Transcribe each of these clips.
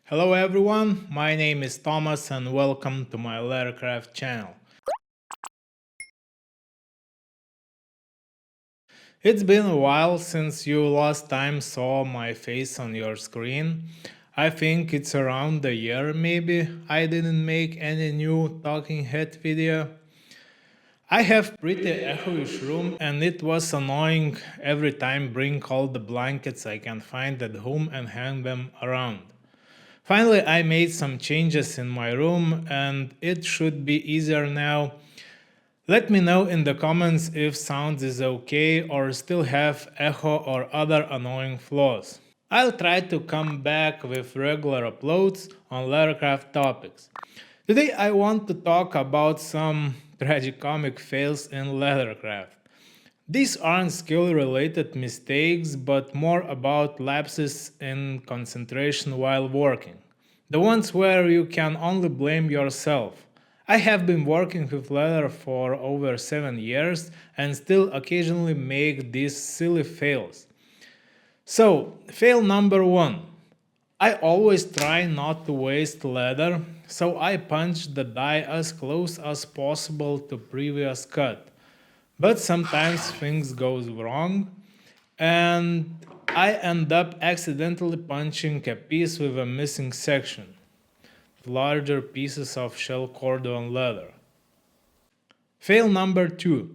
Hello everyone, my name is Thomas and welcome to my lettercraft channel. It's been a while since you last time saw my face on your screen. I think it's around a year maybe. I didn't make any new talking head video. I have pretty echoish room and it was annoying every time bring all the blankets I can find at home and hang them around. Finally, I made some changes in my room and it should be easier now. Let me know in the comments if sound is okay or still have echo or other annoying flaws. I'll try to come back with regular uploads on lettercraft topics. Today I want to talk about some tragicomic fails in lettercraft. These aren't skill-related mistakes, but more about lapses in concentration while working. The ones where you can only blame yourself. I have been working with leather for over 7 years and still occasionally make these silly fails. So, fail number 1. I always try not to waste leather, so I punch the die as close as possible to previous cut. But sometimes things goes wrong and I end up accidentally punching a piece with a missing section. Larger pieces of shell cordon leather. Fail number 2.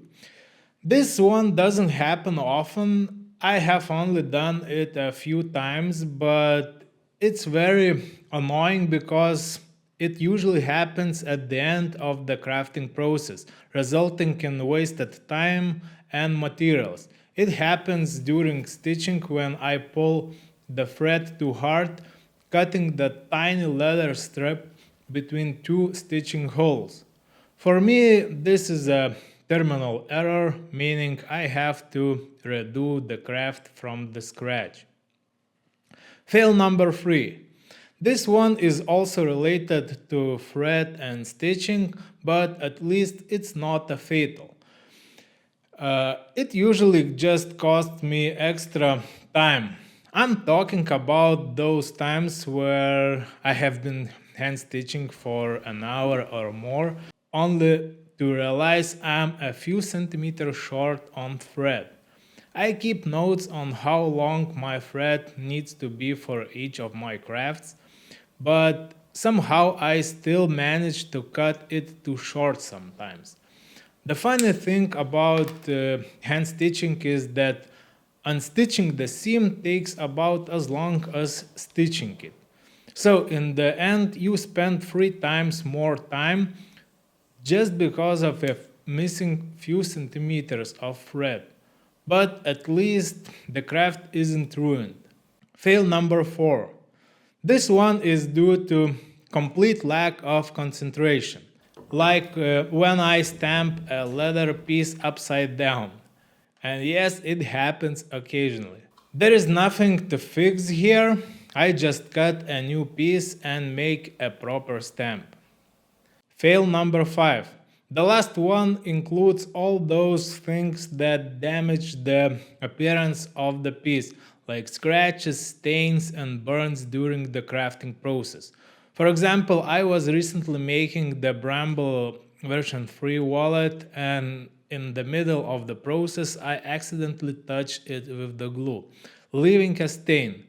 This one doesn't happen often. I have only done it a few times, but it's very annoying because it usually happens at the end of the crafting process, resulting in wasted time and materials. It happens during stitching when I pull the thread too hard, cutting the tiny leather strip between two stitching holes. For me, this is a terminal error, meaning I have to redo the craft from the scratch. Fail number 3. This one is also related to thread and stitching, but at least it's not a fatal. It usually just costs me extra time. I'm talking about those times where I have been hand stitching for an hour or more, only to realize I'm a few centimeters short on thread. I keep notes on how long my thread needs to be for each of my crafts, but somehow I still manage to cut it too short sometimes. The funny thing about hand stitching is that unstitching the seam takes about as long as stitching it. So in the end, you spend 3 times more time just because of a missing few centimeters of thread. But at least the craft isn't ruined. Fail number 4. This one is due to complete lack of concentration, like when I stamp a leather piece upside down. And yes, it happens occasionally. There is nothing to fix here, I just cut a new piece and make a proper stamp. Fail number 5. The last one includes all those things that damage the appearance of the piece, like scratches, stains, and burns during the crafting process. For example, I was recently making the Bramble version 3 wallet, and in the middle of the process, I accidentally touched it with the glue, leaving a stain.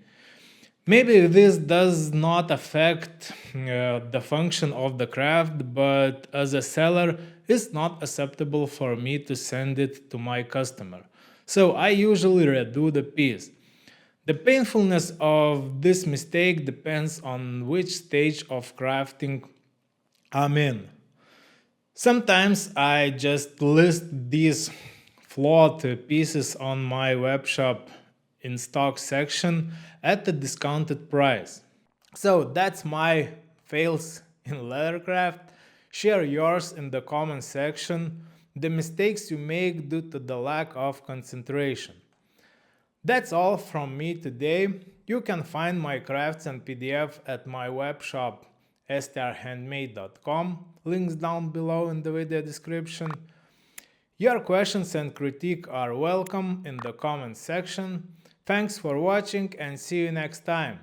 Maybe this does not affect the function of the craft, but as a seller, it's not acceptable for me to send it to my customer. So I usually redo the piece. The painfulness of this mistake depends on which stage of crafting I'm in. Sometimes I just list these flawed pieces on my webshop in stock section at a discounted price. So that's my fails in lettercraft. Share yours in the comment section, the mistakes you make due to the lack of concentration. That's all from me today. You can find my crafts and PDF at my webshop strhandmade.com, links down below in the video description. Your questions and critique are welcome in the comment section. Thanks for watching and see you next time.